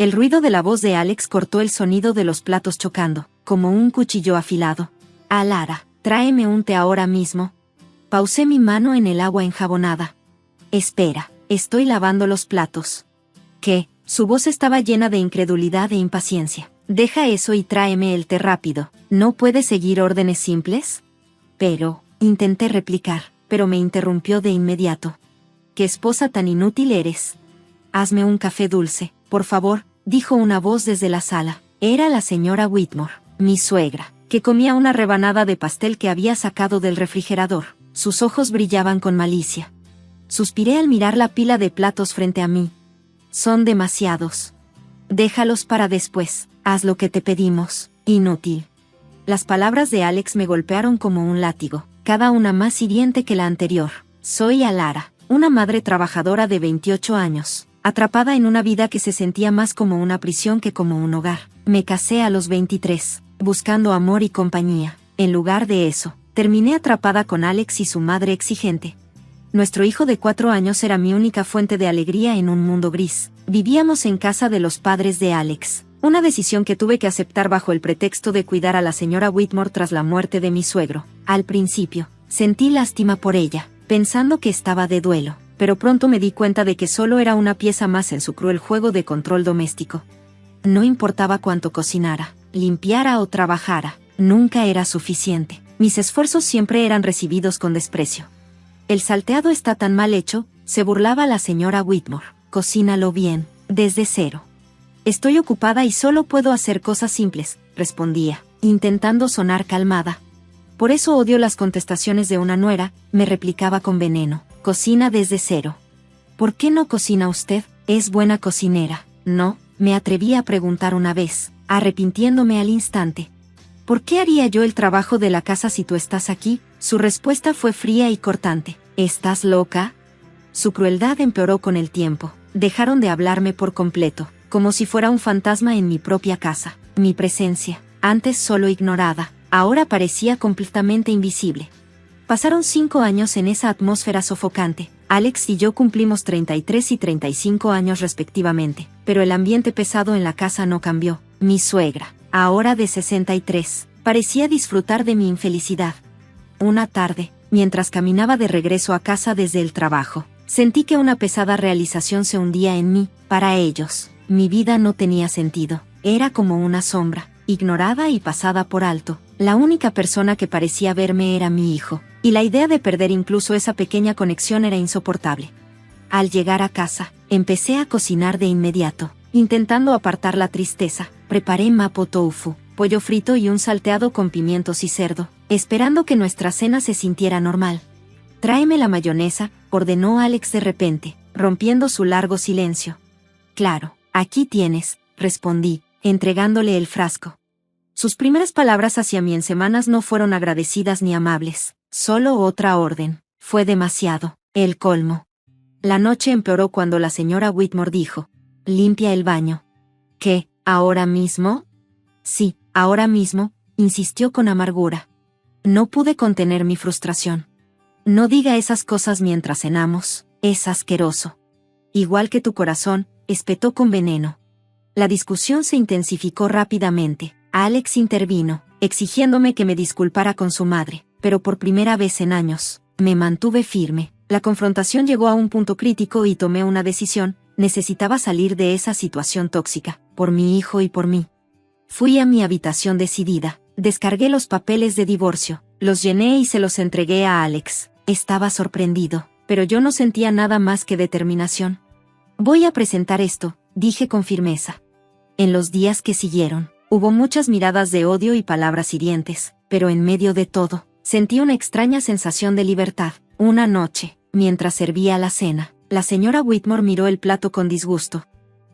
El ruido de la voz de Alex cortó el sonido de los platos chocando, como un cuchillo afilado. Alara, tráeme un té ahora mismo. Pausé mi mano en el agua enjabonada. Espera, estoy lavando los platos. ¿Qué? Su voz estaba llena de incredulidad e impaciencia. Deja eso y tráeme el té rápido. ¿No puedes seguir órdenes simples? Intenté replicar, pero me interrumpió de inmediato. ¿Qué esposa tan inútil eres? Hazme un café dulce, por favor, dijo una voz desde la sala. Era la señora Whitmore, mi suegra, que comía una rebanada de pastel que había sacado del refrigerador. Sus ojos brillaban con malicia. Suspiré al mirar la pila de platos frente a mí. Son demasiados. Déjalos para después, haz lo que te pedimos, inútil. Las palabras de Alex me golpearon como un látigo, cada una más hiriente que la anterior. Soy Alara, una madre trabajadora de 28 años, atrapada en una vida que se sentía más como una prisión que como un hogar. Me casé a los 23, buscando amor y compañía. En lugar de eso, terminé atrapada con Alex y su madre exigente. Nuestro hijo de 4 años era mi única fuente de alegría en un mundo gris. Vivíamos en casa de los padres de Alex, una decisión que tuve que aceptar bajo el pretexto de cuidar a la señora Whitmore tras la muerte de mi suegro. Al principio, sentí lástima por ella, pensando que estaba de duelo, pero pronto me di cuenta de que solo era una pieza más en su cruel juego de control doméstico. No importaba cuánto cocinara, limpiara o trabajara, nunca era suficiente. Mis esfuerzos siempre eran recibidos con desprecio. El salteado está tan mal hecho, se burlaba la señora Whitmore. Cocínalo bien, desde cero. Estoy ocupada y solo puedo hacer cosas simples, respondía, intentando sonar calmada. Por eso odio las contestaciones de una nuera, me replicaba con veneno. Cocina desde cero. ¿Por qué no cocina usted? Es buena cocinera. No, me atreví a preguntar una vez, arrepintiéndome al instante. ¿Por qué haría yo el trabajo de la casa si tú estás aquí? Su respuesta fue fría y cortante. ¿Estás loca? Su crueldad empeoró con el tiempo. Dejaron de hablarme por completo, como si fuera un fantasma en mi propia casa. Mi presencia, antes solo ignorada, ahora parecía completamente invisible. Pasaron 5 años en esa atmósfera sofocante. Alex y yo cumplimos 33 y 35 años respectivamente, pero el ambiente pesado en la casa no cambió. Mi suegra, ahora de 63, parecía disfrutar de mi infelicidad. Una tarde, mientras caminaba de regreso a casa desde el trabajo, sentí que una pesada realización se hundía en mí. Para ellos, mi vida no tenía sentido. Era como una sombra, ignorada y pasada por alto. La única persona que parecía verme era mi hijo, y la idea de perder incluso esa pequeña conexión era insoportable. Al llegar a casa, empecé a cocinar de inmediato, intentando apartar la tristeza. Preparé mapo tofu, pollo frito y un salteado con pimientos y cerdo, esperando que nuestra cena se sintiera normal. Tráeme la mayonesa, ordenó Alex de repente, rompiendo su largo silencio. Claro, aquí tienes, respondí, entregándole el frasco. Sus primeras palabras hacia mí en semanas no fueron agradecidas ni amables, solo otra orden. Fue demasiado, el colmo. La noche empeoró cuando la señora Whitmore dijo, limpia el baño. ¿Qué, ahora mismo? Sí, ahora mismo, insistió con amargura. No pude contener mi frustración. No diga esas cosas mientras cenamos, es asqueroso. Igual que tu corazón, espetó con veneno. La discusión se intensificó rápidamente. Alex intervino, exigiéndome que me disculpara con su madre, pero por primera vez en años, me mantuve firme. La confrontación llegó a un punto crítico y tomé una decisión. Necesitaba salir de esa situación tóxica, por mi hijo y por mí. Fui a mi habitación decidida, descargué los papeles de divorcio, los llené y se los entregué a Alex. Estaba sorprendido, pero yo no sentía nada más que determinación. Voy a presentar esto, dije con firmeza. En los días que siguieron, hubo muchas miradas de odio y palabras hirientes, pero en medio de todo, sentí una extraña sensación de libertad. Una noche, mientras servía la cena, la señora Whitmore miró el plato con disgusto.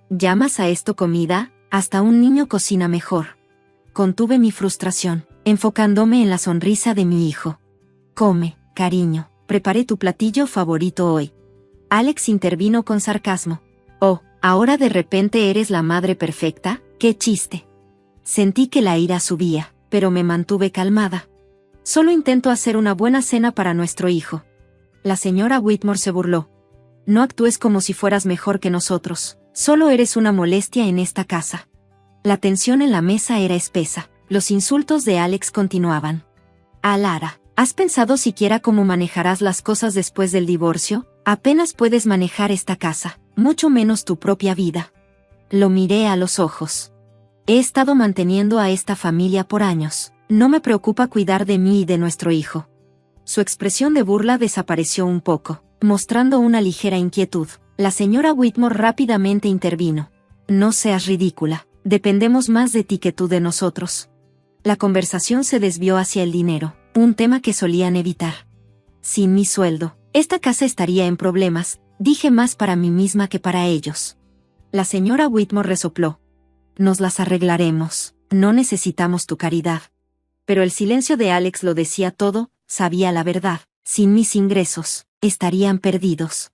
¿Llamas a esto comida? Hasta un niño cocina mejor. Contuve mi frustración, enfocándome en la sonrisa de mi hijo. Come, cariño, preparé tu platillo favorito hoy. Alex intervino con sarcasmo. Oh, ¿ahora de repente eres la madre perfecta? ¡Qué chiste! Sentí que la ira subía, pero me mantuve calmada. Solo intento hacer una buena cena para nuestro hijo. La señora Whitmore se burló. No actúes como si fueras mejor que nosotros. Solo eres una molestia en esta casa. La tensión en la mesa era espesa. Los insultos de Alex continuaban. Lara, ¿has pensado siquiera cómo manejarás las cosas después del divorcio? Apenas puedes manejar esta casa, mucho menos tu propia vida. Lo miré a los ojos. He estado manteniendo a esta familia por años. No me preocupa cuidar de mí y de nuestro hijo. Su expresión de burla desapareció un poco, mostrando una ligera inquietud. La señora Whitmore rápidamente intervino. No seas ridícula, dependemos más de ti que tú de nosotros. La conversación se desvió hacia el dinero, un tema que solían evitar. Sin mi sueldo, esta casa estaría en problemas, dije más para mí misma que para ellos. La señora Whitmore resopló. Nos las arreglaremos, no necesitamos tu caridad. Pero el silencio de Alex lo decía todo, sabía la verdad, sin mis ingresos, estarían perdidos.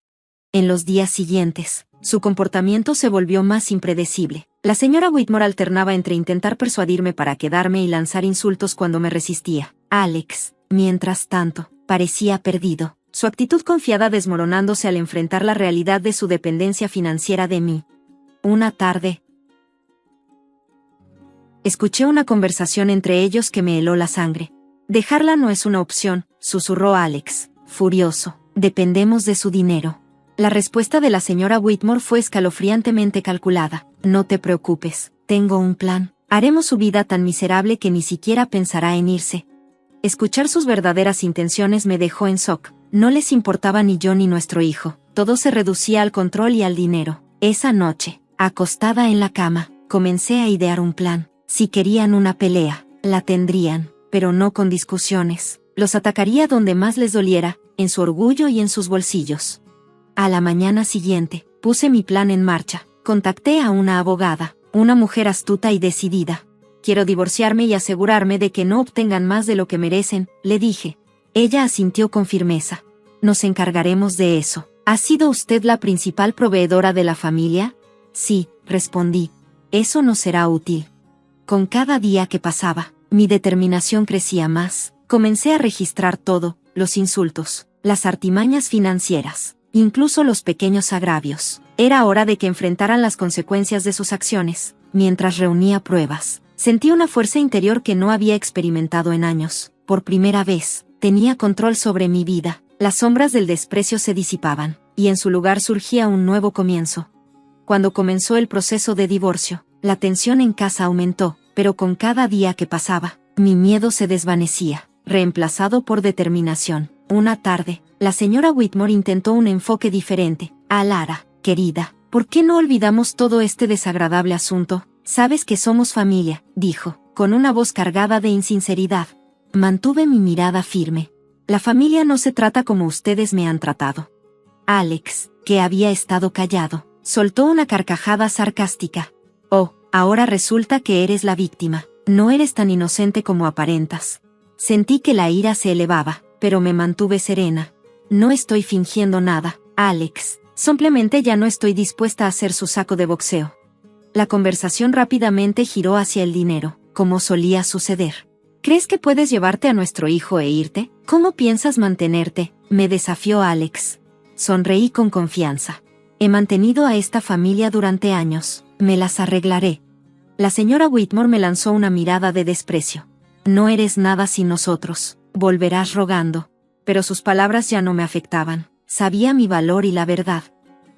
En los días siguientes, su comportamiento se volvió más impredecible. La señora Whitmore alternaba entre intentar persuadirme para quedarme y lanzar insultos cuando me resistía. Alex, mientras tanto, parecía perdido, su actitud confiada desmoronándose al enfrentar la realidad de su dependencia financiera de mí. Una tarde, escuché una conversación entre ellos que me heló la sangre. Dejarla no es una opción, susurró Alex, furioso. Dependemos de su dinero. La respuesta de la señora Whitmore fue escalofriantemente calculada. No te preocupes, tengo un plan. Haremos su vida tan miserable que ni siquiera pensará en irse. Escuchar sus verdaderas intenciones me dejó en shock. No les importaba ni yo ni nuestro hijo. Todo se reducía al control y al dinero. Esa noche, acostada en la cama, comencé a idear un plan. Si querían una pelea, la tendrían, pero no con discusiones. Los atacaría donde más les doliera, en su orgullo y en sus bolsillos. A la mañana siguiente, puse mi plan en marcha. Contacté a una abogada, una mujer astuta y decidida. Quiero divorciarme y asegurarme de que no obtengan más de lo que merecen, le dije. Ella asintió con firmeza. Nos encargaremos de eso. ¿Ha sido usted la principal proveedora de la familia? Sí, respondí. Eso no será útil. Con cada día que pasaba, mi determinación crecía más. Comencé a registrar todo, los insultos, las artimañas financieras, incluso los pequeños agravios. Era hora de que enfrentaran las consecuencias de sus acciones. Mientras reunía pruebas, sentí una fuerza interior que no había experimentado en años. Por primera vez, tenía control sobre mi vida. Las sombras del desprecio se disipaban, y en su lugar surgía un nuevo comienzo. Cuando comenzó el proceso de divorcio, la tensión en casa aumentó, pero con cada día que pasaba, mi miedo se desvanecía, reemplazado por determinación. Una tarde, la señora Whitmore intentó un enfoque diferente. Lara, querida, ¿por qué no olvidamos todo este desagradable asunto? Sabes que somos familia, dijo, con una voz cargada de insinceridad. Mantuve mi mirada firme. La familia no se trata como ustedes me han tratado. Alex, que había estado callado, soltó una carcajada sarcástica. Oh, ahora resulta que eres la víctima. No eres tan inocente como aparentas. Sentí que la ira se elevaba, pero me mantuve serena. No estoy fingiendo nada, Alex. Simplemente ya no estoy dispuesta a ser su saco de boxeo. La conversación rápidamente giró hacia el dinero, como solía suceder. ¿Crees que puedes llevarte a nuestro hijo e irte? ¿Cómo piensas mantenerte? Me desafió Alex. Sonreí con confianza. He mantenido a esta familia durante años. Me las arreglaré. La señora Whitmore me lanzó una mirada de desprecio. No eres nada sin nosotros. Volverás rogando. Pero sus palabras ya no me afectaban. Sabía mi valor y la verdad.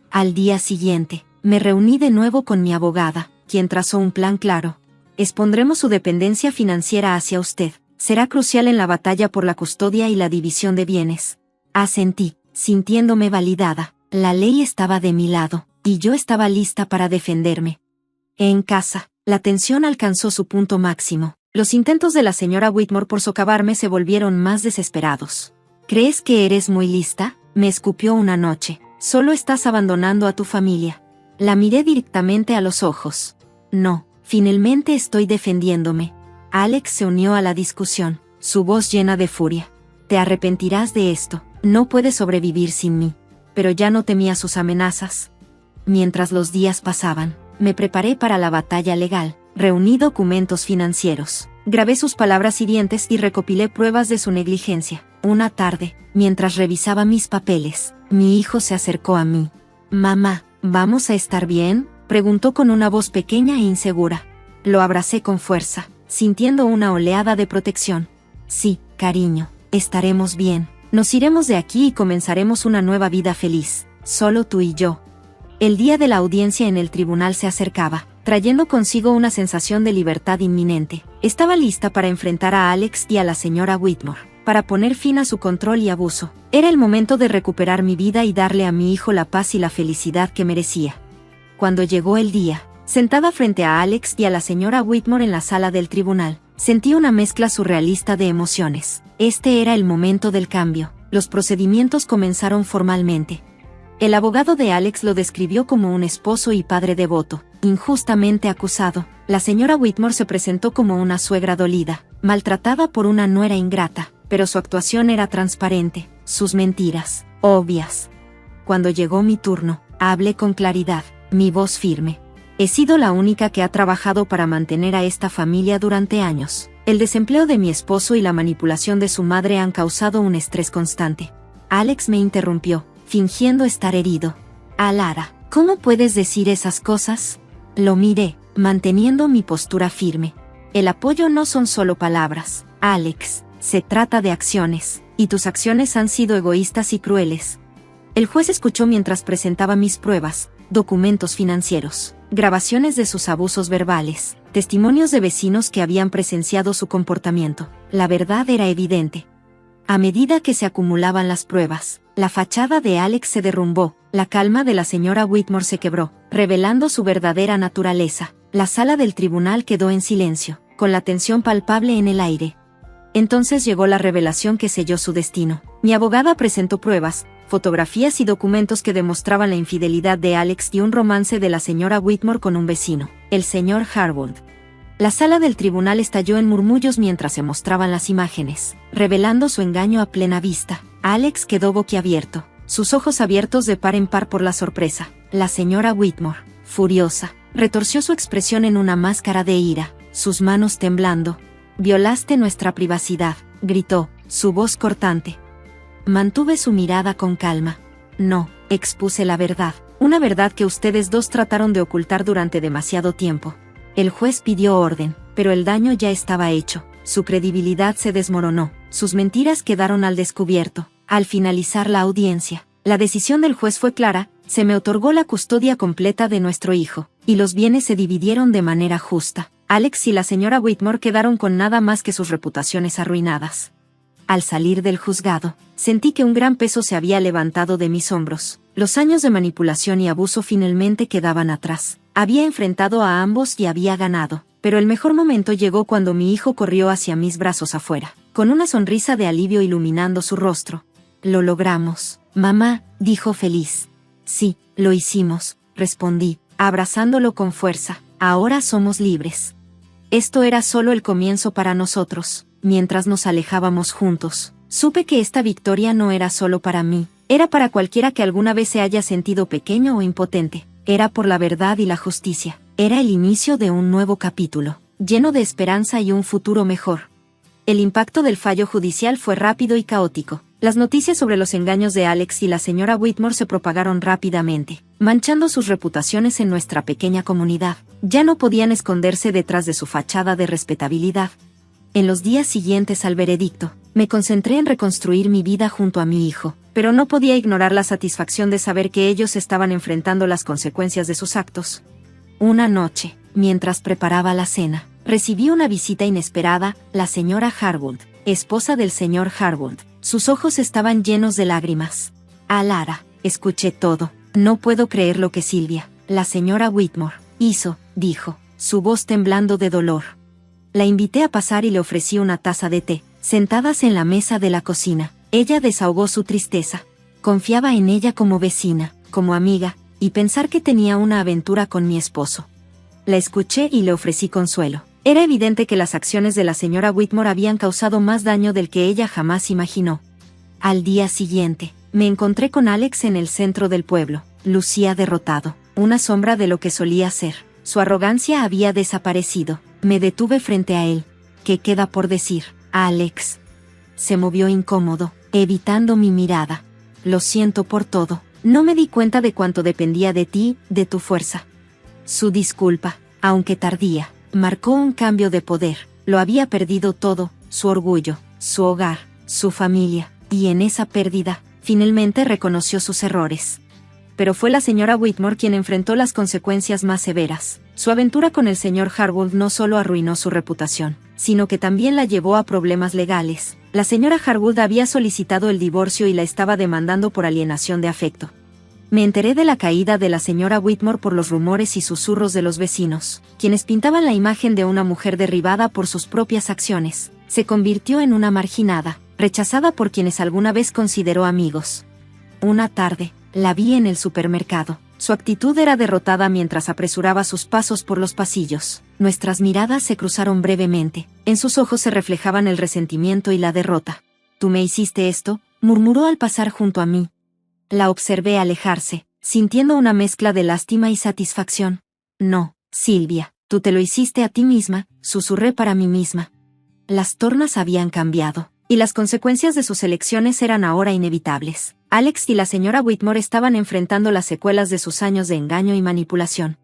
Al día siguiente, me reuní de nuevo con mi abogada, quien trazó un plan claro. Expondremos su dependencia financiera hacia usted. Será crucial en la batalla por la custodia y la división de bienes. Asentí, sintiéndome validada. La ley estaba de mi lado, y yo estaba lista para defenderme. En casa, la tensión alcanzó su punto máximo. Los intentos de la señora Whitmore por socavarme se volvieron más desesperados. ¿Crees que eres muy lista? Me escupió una noche. Solo estás abandonando a tu familia. La miré directamente a los ojos. No, finalmente estoy defendiéndome. Alex se unió a la discusión, su voz llena de furia. Te arrepentirás de esto, no puedes sobrevivir sin mí. Pero ya no temía sus amenazas. Mientras los días pasaban, me preparé para la batalla legal. Reuní documentos financieros, grabé sus palabras hirientes y recopilé pruebas de su negligencia. Una tarde, mientras revisaba mis papeles, mi hijo se acercó a mí. Mamá, ¿vamos a estar bien? Preguntó con una voz pequeña e insegura. Lo abracé con fuerza, sintiendo una oleada de protección. Sí, cariño, estaremos bien. Nos iremos de aquí y comenzaremos una nueva vida feliz, solo tú y yo. El día de la audiencia en el tribunal se acercaba, trayendo consigo una sensación de libertad inminente. Estaba lista para enfrentar a Alex y a la señora Whitmore, para poner fin a su control y abuso. Era el momento de recuperar mi vida y darle a mi hijo la paz y la felicidad que merecía. Cuando llegó el día, sentada frente a Alex y a la señora Whitmore en la sala del tribunal, sentí una mezcla surrealista de emociones. Este era el momento del cambio. Los procedimientos comenzaron formalmente. El abogado de Alex lo describió como un esposo y padre devoto, injustamente acusado. La señora Whitmore se presentó como una suegra dolida, maltratada por una nuera ingrata, pero su actuación era transparente, sus mentiras, obvias. Cuando llegó mi turno, hablé con claridad, mi voz firme. He sido la única que ha trabajado para mantener a esta familia durante años. El desempleo de mi esposo y la manipulación de su madre han causado un estrés constante. Alex me interrumpió, fingiendo estar herido. Lara, ¿cómo puedes decir esas cosas? Lo miré, manteniendo mi postura firme. El apoyo no son solo palabras, Alex, se trata de acciones, y tus acciones han sido egoístas y crueles. El juez escuchó mientras presentaba mis pruebas, documentos financieros, grabaciones de sus abusos verbales, testimonios de vecinos que habían presenciado su comportamiento. La verdad era evidente. A medida que se acumulaban las pruebas, la fachada de Alex se derrumbó, la calma de la señora Whitmore se quebró, revelando su verdadera naturaleza. La sala del tribunal quedó en silencio, con la tensión palpable en el aire. Entonces llegó la revelación que selló su destino. Mi abogada presentó pruebas, fotografías y documentos que demostraban la infidelidad de Alex y un romance de la señora Whitmore con un vecino, el señor Harwood. La sala del tribunal estalló en murmullos mientras se mostraban las imágenes, revelando su engaño a plena vista. Alex quedó boquiabierto, sus ojos abiertos de par en par por la sorpresa. La señora Whitmore, furiosa, retorció su expresión en una máscara de ira, sus manos temblando. «Violaste nuestra privacidad», gritó, su voz cortante. Mantuve su mirada con calma. No, expuse la verdad, una verdad que ustedes dos trataron de ocultar durante demasiado tiempo. El juez pidió orden, pero el daño ya estaba hecho, su credibilidad se desmoronó, sus mentiras quedaron al descubierto. Al finalizar la audiencia, la decisión del juez fue clara, se me otorgó la custodia completa de nuestro hijo, y los bienes se dividieron de manera justa. Alex y la señora Whitmore quedaron con nada más que sus reputaciones arruinadas. Al salir del juzgado, sentí que un gran peso se había levantado de mis hombros. Los años de manipulación y abuso finalmente quedaban atrás. Había enfrentado a ambos y había ganado, pero el mejor momento llegó cuando mi hijo corrió hacia mis brazos afuera, con una sonrisa de alivio iluminando su rostro. «Lo logramos, mamá», dijo feliz. «Sí, lo hicimos», respondí, abrazándolo con fuerza. «Ahora somos libres». Esto era solo el comienzo para nosotros. Mientras nos alejábamos juntos, supe que esta victoria no era solo para mí, era para cualquiera que alguna vez se haya sentido pequeño o impotente. Era por la verdad y la justicia. Era el inicio de un nuevo capítulo, lleno de esperanza y un futuro mejor. El impacto del fallo judicial fue rápido y caótico. Las noticias sobre los engaños de Alex y la señora Whitmore se propagaron rápidamente, manchando sus reputaciones en nuestra pequeña comunidad. Ya no podían esconderse detrás de su fachada de respetabilidad. En los días siguientes al veredicto, me concentré en reconstruir mi vida junto a mi hijo, pero no podía ignorar la satisfacción de saber que ellos estaban enfrentando las consecuencias de sus actos. Una noche, mientras preparaba la cena, recibí una visita inesperada, la señora Harwood, esposa del señor Harwood. Sus ojos estaban llenos de lágrimas. «Lara, escuché todo. No puedo creer lo que Silvia, la señora Whitmore, hizo», dijo, su voz temblando de dolor. La invité a pasar y le ofrecí una taza de té. Sentadas en la mesa de la cocina, ella desahogó su tristeza. Confiaba en ella como vecina, como amiga, y pensar que tenía una aventura con mi esposo. La escuché y le ofrecí consuelo. Era evidente que las acciones de la señora Whitmore habían causado más daño del que ella jamás imaginó. Al día siguiente, me encontré con Alex en el centro del pueblo. Lucía derrotado, una sombra de lo que solía ser. Su arrogancia había desaparecido. Me detuve frente a él. ¿Qué queda por decir, Alex? Se movió incómodo, evitando mi mirada. «Lo siento por todo. No me di cuenta de cuánto dependía de ti, de tu fuerza». Su disculpa, aunque tardía, marcó un cambio de poder. Lo había perdido todo, su orgullo, su hogar, su familia, y en esa pérdida, finalmente reconoció sus errores. Pero fue la señora Whitmore quien enfrentó las consecuencias más severas. Su aventura con el señor Harwood no solo arruinó su reputación, sino que también la llevó a problemas legales. La señora Harwood había solicitado el divorcio y la estaba demandando por alienación de afecto. Me enteré de la caída de la señora Whitmore por los rumores y susurros de los vecinos, quienes pintaban la imagen de una mujer derribada por sus propias acciones. Se convirtió en una marginada, rechazada por quienes alguna vez consideró amigos. Una tarde, la vi en el supermercado. Su actitud era derrotada mientras apresuraba sus pasos por los pasillos. Nuestras miradas se cruzaron brevemente. En sus ojos se reflejaban el resentimiento y la derrota. «¿Tú me hiciste esto?», murmuró al pasar junto a mí. La observé alejarse, sintiendo una mezcla de lástima y satisfacción. «No, Silvia, tú te lo hiciste a ti misma», susurré para mí misma. Las tornas habían cambiado, y las consecuencias de sus elecciones eran ahora inevitables. Alex y la señora Whitmore estaban enfrentando las secuelas de sus años de engaño y manipulación.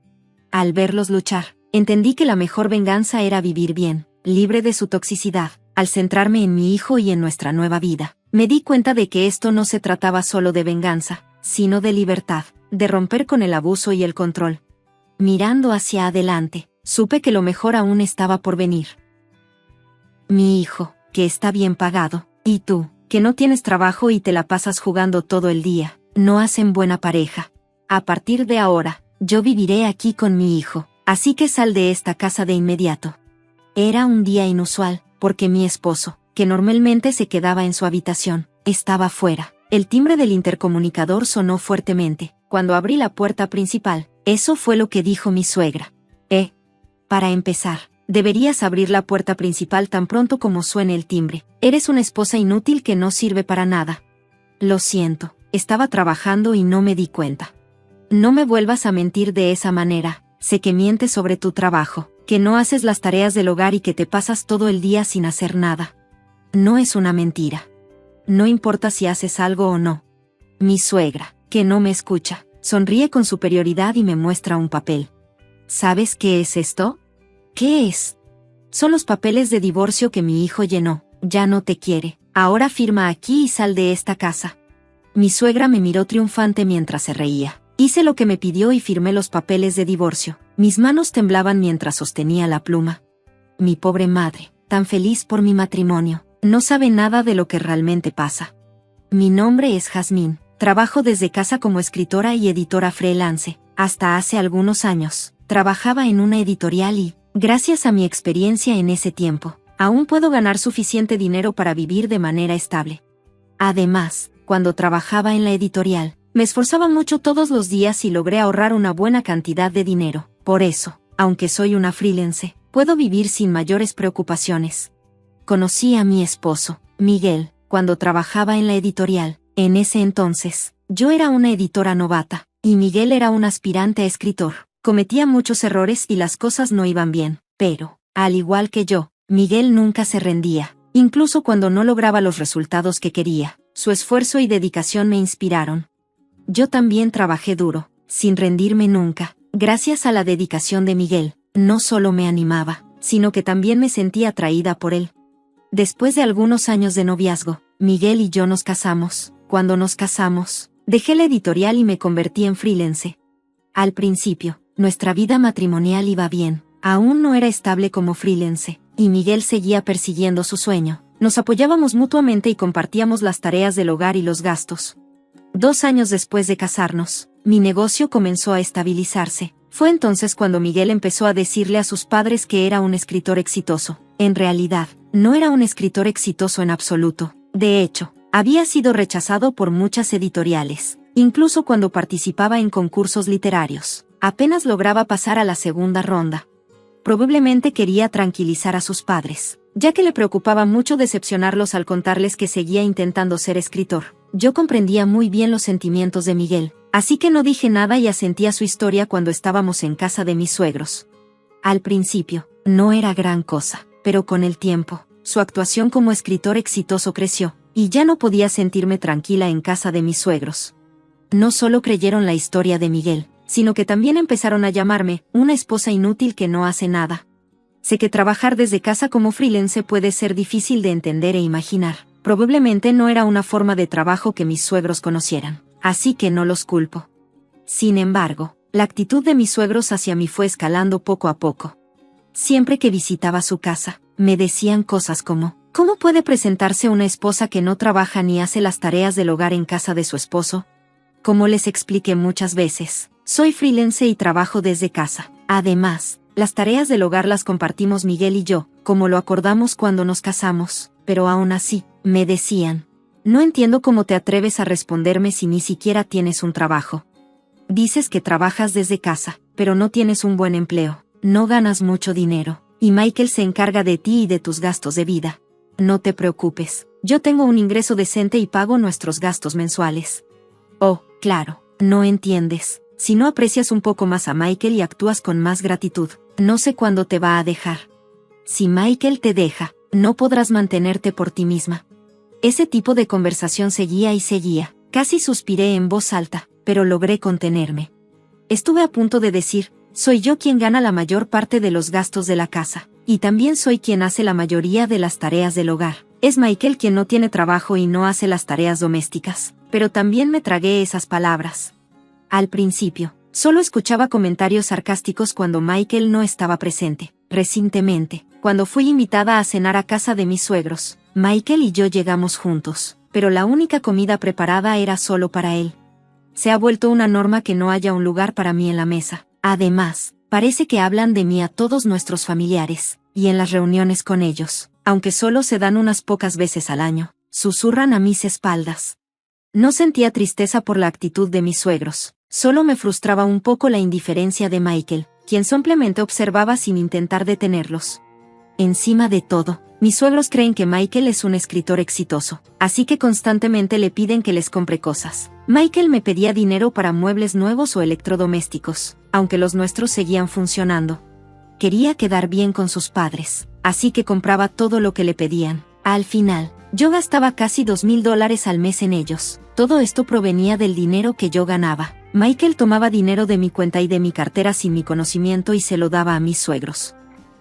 Al verlos luchar, entendí que la mejor venganza era vivir bien, libre de su toxicidad. Al centrarme en mi hijo y en nuestra nueva vida, me di cuenta de que esto no se trataba solo de venganza, sino de libertad, de romper con el abuso y el control. Mirando hacia adelante, supe que lo mejor aún estaba por venir. Mi hijo, que está bien pagado, y tú, que no tienes trabajo y te la pasas jugando todo el día, no hacen buena pareja. A partir de ahora, yo viviré aquí con mi hijo, así que sal de esta casa de inmediato. Era un día inusual, porque mi esposo, que normalmente se quedaba en su habitación, estaba fuera. El timbre del intercomunicador sonó fuertemente. Cuando abrí la puerta principal, eso fue lo que dijo mi suegra. Para empezar, deberías abrir la puerta principal tan pronto como suene el timbre. Eres una esposa inútil que no sirve para nada». «Lo siento, estaba trabajando y no me di cuenta». «No me vuelvas a mentir de esa manera. Sé que mientes sobre tu trabajo, que no haces las tareas del hogar y que te pasas todo el día sin hacer nada». «No es una mentira. No importa si haces algo o no». Mi suegra, que no me escucha, sonríe con superioridad y me muestra un papel. «¿Sabes qué es esto?». «¿Qué es?». «Son los papeles de divorcio que mi hijo llenó. Ya no te quiere. Ahora firma aquí y sal de esta casa». Mi suegra me miró triunfante mientras se reía. Hice lo que me pidió y firmé los papeles de divorcio. Mis manos temblaban mientras sostenía la pluma. Mi pobre madre, tan feliz por mi matrimonio, no sabe nada de lo que realmente pasa. Mi nombre es Jazmín. Trabajo desde casa como escritora y editora freelance. Hasta hace algunos años, trabajaba en una editorial y, gracias a mi experiencia en ese tiempo, aún puedo ganar suficiente dinero para vivir de manera estable. Además, cuando trabajaba en la editorial, me esforzaba mucho todos los días y logré ahorrar una buena cantidad de dinero. Por eso, aunque soy una freelance, puedo vivir sin mayores preocupaciones. Conocí a mi esposo, Miguel, cuando trabajaba en la editorial. En ese entonces, yo era una editora novata, y Miguel era un aspirante a escritor. Cometía muchos errores y las cosas no iban bien, pero, al igual que yo, Miguel nunca se rendía, incluso cuando no lograba los resultados que quería. Su esfuerzo y dedicación me inspiraron. Yo también trabajé duro, sin rendirme nunca. Gracias a la dedicación de Miguel, no solo me animaba, sino que también me sentía atraída por él. Después de algunos años de noviazgo, Miguel y yo nos casamos. Cuando nos casamos, dejé la editorial y me convertí en freelance. Al principio, nuestra vida matrimonial iba bien. Aún no era estable como freelance, y Miguel seguía persiguiendo su sueño. Nos apoyábamos mutuamente y compartíamos las tareas del hogar y los gastos. 2 años después de casarnos, mi negocio comenzó a estabilizarse. Fue entonces cuando Miguel empezó a decirle a sus padres que era un escritor exitoso. En realidad, no era un escritor exitoso en absoluto. De hecho, había sido rechazado por muchas editoriales, incluso cuando participaba en concursos literarios. Apenas lograba pasar a la segunda ronda. Probablemente quería tranquilizar a sus padres, ya que le preocupaba mucho decepcionarlos al contarles que seguía intentando ser escritor. Yo comprendía muy bien los sentimientos de Miguel, así que no dije nada y asentí a su historia cuando estábamos en casa de mis suegros. Al principio, no era gran cosa, pero con el tiempo, su actuación como escritor exitoso creció, y ya no podía sentirme tranquila en casa de mis suegros. No solo creyeron la historia de Miguel, sino que también empezaron a llamarme una esposa inútil que no hace nada. Sé que trabajar desde casa como freelance puede ser difícil de entender e imaginar. Probablemente no era una forma de trabajo que mis suegros conocieran, así que no los culpo. Sin embargo, la actitud de mis suegros hacia mí fue escalando poco a poco. Siempre que visitaba su casa, me decían cosas como: ¿cómo puede presentarse una esposa que no trabaja ni hace las tareas del hogar en casa de su esposo? Como les expliqué muchas veces, soy freelance y trabajo desde casa. Además, las tareas del hogar las compartimos Miguel y yo, como lo acordamos cuando nos casamos, pero aún así, me decían: no entiendo cómo te atreves a responderme si ni siquiera tienes un trabajo. Dices que trabajas desde casa, pero no tienes un buen empleo, no ganas mucho dinero, y Michael se encarga de ti y de tus gastos de vida. No te preocupes, yo tengo un ingreso decente y pago nuestros gastos mensuales. Oh, claro, no entiendes. Si no aprecias un poco más a Michael y actúas con más gratitud, no sé cuándo te va a dejar. Si Michael te deja, no podrás mantenerte por ti misma. Ese tipo de conversación seguía y seguía. Casi suspiré en voz alta, pero logré contenerme. Estuve a punto de decir: soy yo quien gana la mayor parte de los gastos de la casa, y también soy quien hace la mayoría de las tareas del hogar. Es Michael quien no tiene trabajo y no hace las tareas domésticas, pero también me tragué esas palabras. Al principio, solo escuchaba comentarios sarcásticos cuando Michael no estaba presente. Recientemente, cuando fui invitada a cenar a casa de mis suegros, Michael y yo llegamos juntos, pero la única comida preparada era solo para él. Se ha vuelto una norma que no haya un lugar para mí en la mesa. Además, parece que hablan de mí a todos nuestros familiares, y en las reuniones con ellos, aunque solo se dan unas pocas veces al año, susurran a mis espaldas. No sentía tristeza por la actitud de mis suegros, solo me frustraba un poco la indiferencia de Michael, quien simplemente observaba sin intentar detenerlos. Encima de todo, mis suegros creen que Michael es un escritor exitoso, así que constantemente le piden que les compre cosas. Michael me pedía dinero para muebles nuevos o electrodomésticos, aunque los nuestros seguían funcionando. Quería quedar bien con sus padres, así que compraba todo lo que le pedían. Al final, yo gastaba casi $2,000 al mes en ellos. Todo esto provenía del dinero que yo ganaba. Michael tomaba dinero de mi cuenta y de mi cartera sin mi conocimiento y se lo daba a mis suegros.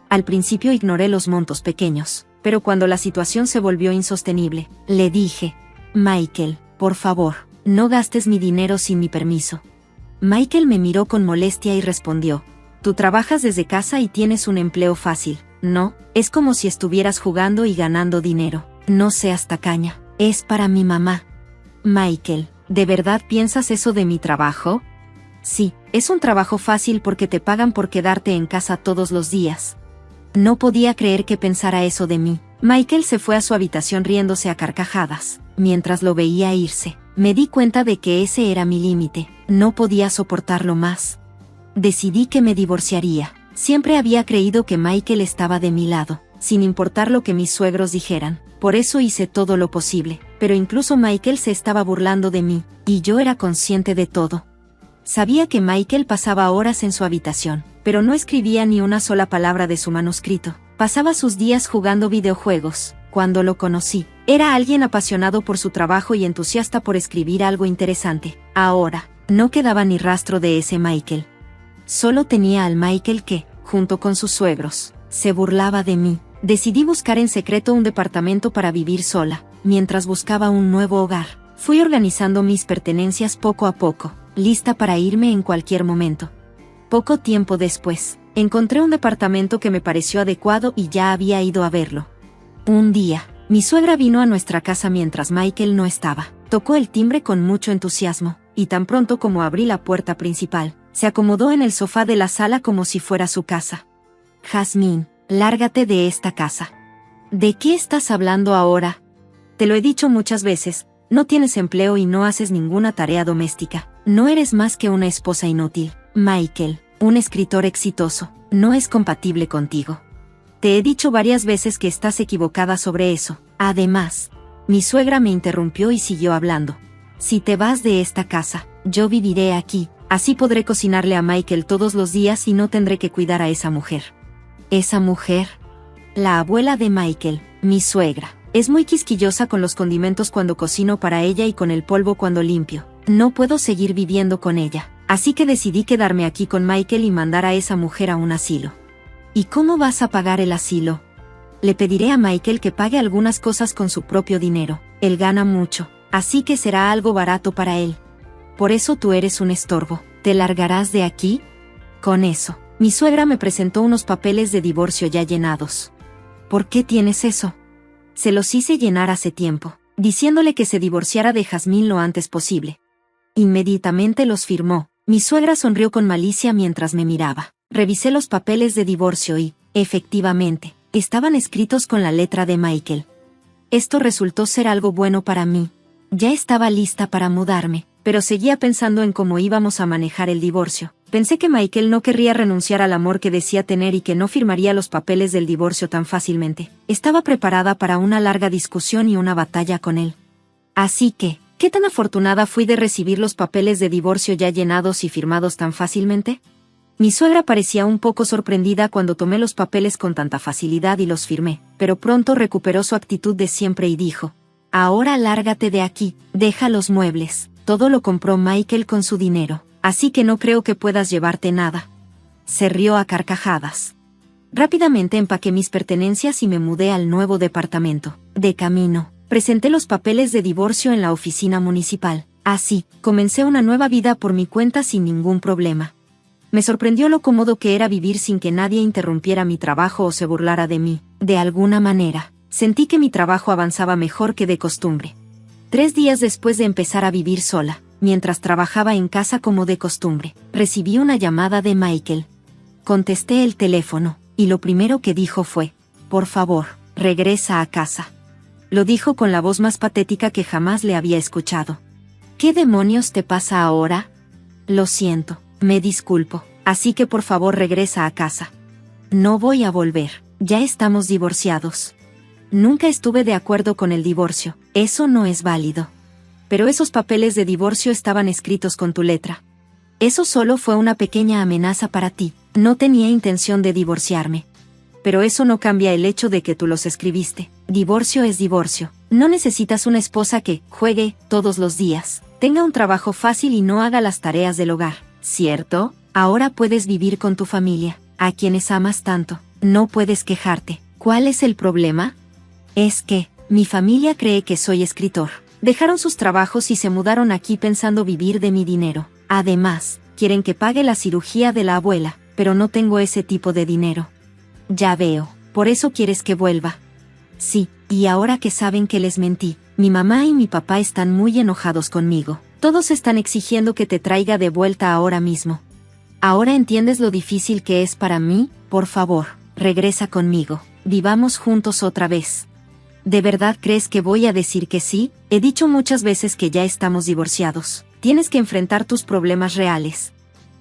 Al principio ignoré los montos pequeños, pero cuando la situación se volvió insostenible, le dije: Michael, por favor, no gastes mi dinero sin mi permiso. Michael me miró con molestia y respondió: tú trabajas desde casa y tienes un empleo fácil, ¿no? Es como si estuvieras jugando y ganando dinero. No seas tacaña, es para mi mamá. Michael, ¿de verdad piensas eso de mi trabajo? Sí, es un trabajo fácil porque te pagan por quedarte en casa todos los días. No podía creer que pensara eso de mí. Michael se fue a su habitación riéndose a carcajadas. Mientras lo veía irse, me di cuenta de que ese era mi límite. No podía soportarlo más. Decidí que me divorciaría. Siempre había creído que Michael estaba de mi lado, sin importar lo que mis suegros dijeran. Por eso hice todo lo posible, pero incluso Michael se estaba burlando de mí, y yo era consciente de todo. Sabía que Michael pasaba horas en su habitación, pero no escribía ni una sola palabra de su manuscrito. Pasaba sus días jugando videojuegos. Cuando lo conocí, era alguien apasionado por su trabajo y entusiasta por escribir algo interesante. Ahora, no quedaba ni rastro de ese Michael. Solo tenía al Michael que, junto con sus suegros, se burlaba de mí. Decidí buscar en secreto un departamento para vivir sola. Mientras buscaba un nuevo hogar, fui organizando mis pertenencias poco a poco, lista para irme en cualquier momento. Poco tiempo después, encontré un departamento que me pareció adecuado y ya había ido a verlo. Un día, mi suegra vino a nuestra casa mientras Michael no estaba. Tocó el timbre con mucho entusiasmo, y tan pronto como abrí la puerta principal, se acomodó en el sofá de la sala como si fuera su casa. Jazmín, lárgate de esta casa. ¿De qué estás hablando ahora? Te lo he dicho muchas veces, no tienes empleo y no haces ninguna tarea doméstica. No eres más que una esposa inútil. Michael, un escritor exitoso, no es compatible contigo. Te he dicho varias veces que estás equivocada sobre eso. Además, mi suegra me interrumpió y siguió hablando. Si te vas de esta casa, yo viviré aquí, así podré cocinarle a Michael todos los días y no tendré que cuidar a esa mujer. ¿Esa mujer? La abuela de Michael, mi suegra. Es muy quisquillosa con los condimentos cuando cocino para ella y con el polvo cuando limpio. No puedo seguir viviendo con ella. Así que decidí quedarme aquí con Michael y mandar a esa mujer a un asilo. ¿Y cómo vas a pagar el asilo? Le pediré a Michael que pague algunas cosas con su propio dinero. Él gana mucho, así que será algo barato para él. Por eso tú eres un estorbo. ¿Te largarás de aquí? Con eso, mi suegra me presentó unos papeles de divorcio ya llenados. ¿Por qué tienes eso? Se los hice llenar hace tiempo, diciéndole que se divorciara de Jazmín lo antes posible. Inmediatamente los firmó. Mi suegra sonrió con malicia mientras me miraba. Revisé los papeles de divorcio y, efectivamente, estaban escritos con la letra de Michael. Esto resultó ser algo bueno para mí. Ya estaba lista para mudarme, pero seguía pensando en cómo íbamos a manejar el divorcio. Pensé que Michael no querría renunciar al amor que decía tener y que no firmaría los papeles del divorcio tan fácilmente. Estaba preparada para una larga discusión y una batalla con él. Así que, ¿qué tan afortunada fui de recibir los papeles de divorcio ya llenados y firmados tan fácilmente? Mi suegra parecía un poco sorprendida cuando tomé los papeles con tanta facilidad y los firmé, pero pronto recuperó su actitud de siempre y dijo: «Ahora lárgate de aquí, deja los muebles, todo lo compró Michael con su dinero, así que no creo que puedas llevarte nada». Se rió a carcajadas. Rápidamente empaqué mis pertenencias y me mudé al nuevo departamento. De camino, presenté los papeles de divorcio en la oficina municipal. Así, comencé una nueva vida por mi cuenta sin ningún problema. Me sorprendió lo cómodo que era vivir sin que nadie interrumpiera mi trabajo o se burlara de mí. De alguna manera, sentí que mi trabajo avanzaba mejor que de costumbre. 3 días después de empezar a vivir sola, mientras trabajaba en casa como de costumbre, recibí una llamada de Michael. Contesté el teléfono, y lo primero que dijo fue: «Por favor, regresa a casa». Lo dijo con la voz más patética que jamás le había escuchado. «¿Qué demonios te pasa ahora?» «Lo siento, me disculpo, así que por favor regresa a casa». «No voy a volver, ya estamos divorciados». «Nunca estuve de acuerdo con el divorcio, eso no es válido». «Pero esos papeles de divorcio estaban escritos con tu letra». «Eso solo fue una pequeña amenaza para ti, no tenía intención de divorciarme». «Pero eso no cambia el hecho de que tú los escribiste. Divorcio es divorcio. No necesitas una esposa que juegue todos los días, tenga un trabajo fácil y no haga las tareas del hogar, ¿cierto? Ahora puedes vivir con tu familia, a quienes amas tanto. No puedes quejarte. ¿Cuál es el problema?» «Es que, mi familia cree que soy escritor. Dejaron sus trabajos y se mudaron aquí pensando vivir de mi dinero. Además, quieren que pague la cirugía de la abuela, pero no tengo ese tipo de dinero». «Ya veo, por eso quieres que vuelva». «Sí, y ahora que saben que les mentí, mi mamá y mi papá están muy enojados conmigo. Todos están exigiendo que te traiga de vuelta ahora mismo». «¿Ahora entiendes lo difícil que es para mí? Por favor, regresa conmigo, vivamos juntos otra vez». ¿De verdad crees que voy a decir que sí? He dicho muchas veces que ya estamos divorciados. Tienes que enfrentar tus problemas reales.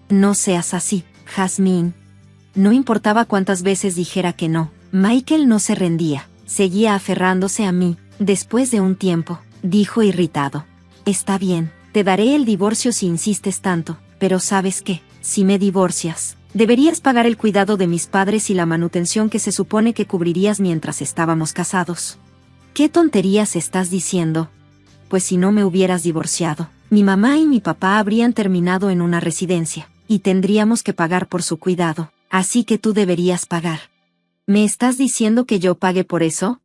No seas así, Jazmín. No importaba cuántas veces dijera que no, Michael no se rendía. Seguía aferrándose a mí. Después de un tiempo, dijo irritado: «Está bien, te daré el divorcio si insistes tanto, pero ¿sabes qué? Si me divorcias, deberías pagar el cuidado de mis padres y la manutención que se supone que cubrirías mientras estábamos casados». «¿Qué tonterías estás diciendo?» «Pues si no me hubieras divorciado, mi mamá y mi papá habrían terminado en una residencia, y tendríamos que pagar por su cuidado, así que tú deberías pagar». «¿Me estás diciendo que yo pague por eso?»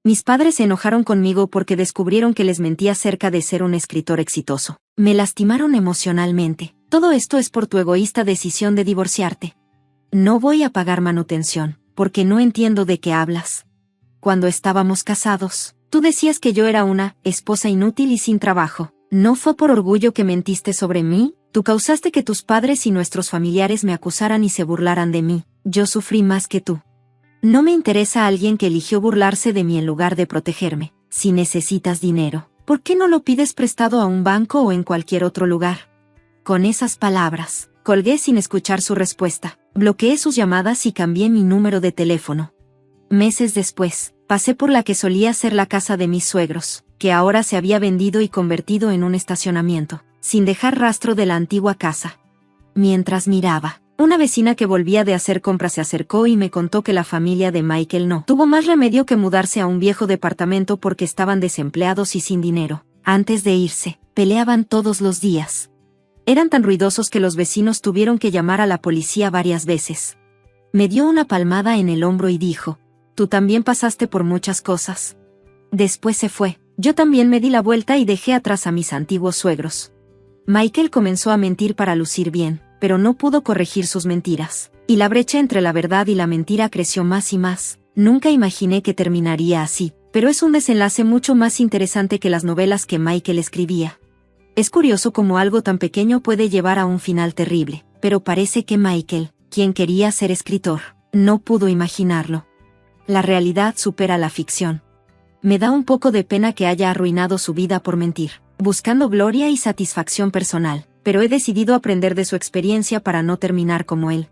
Mis padres se enojaron conmigo porque descubrieron que les mentí acerca de ser un escritor exitoso. Me lastimaron emocionalmente. Todo esto es por tu egoísta decisión de divorciarte. No voy a pagar manutención, porque no entiendo de qué hablas. Cuando estábamos casados, tú decías que yo era una esposa inútil y sin trabajo. ¿No fue por orgullo que mentiste sobre mí? Tú causaste que tus padres y nuestros familiares me acusaran y se burlaran de mí. Yo sufrí más que tú. No me interesa alguien que eligió burlarse de mí en lugar de protegerme. Si necesitas dinero, ¿por qué no lo pides prestado a un banco o en cualquier otro lugar? Con esas palabras, colgué sin escuchar su respuesta. Bloqueé sus llamadas y cambié mi número de teléfono. Meses después, pasé por la que solía ser la casa de mis suegros, que ahora se había vendido y convertido en un estacionamiento, sin dejar rastro de la antigua casa. Mientras miraba, una vecina que volvía de hacer compras se acercó y me contó que la familia de Michael no tuvo más remedio que mudarse a un viejo departamento porque estaban desempleados y sin dinero. Antes de irse, peleaban todos los días. Eran tan ruidosos que los vecinos tuvieron que llamar a la policía varias veces. Me dio una palmada en el hombro y dijo: «Tú también pasaste por muchas cosas». Después se fue. Yo también me di la vuelta y dejé atrás a mis antiguos suegros. Michael comenzó a mentir para lucir bien, pero no pudo corregir sus mentiras, y la brecha entre la verdad y la mentira creció más y más. Nunca imaginé que terminaría así, pero es un desenlace mucho más interesante que las novelas que Michael escribía. Es curioso cómo algo tan pequeño puede llevar a un final terrible, pero parece que Michael, quien quería ser escritor, no pudo imaginarlo. La realidad supera la ficción. Me da un poco de pena que haya arruinado su vida por mentir, buscando gloria y satisfacción personal, pero he decidido aprender de su experiencia para no terminar como él.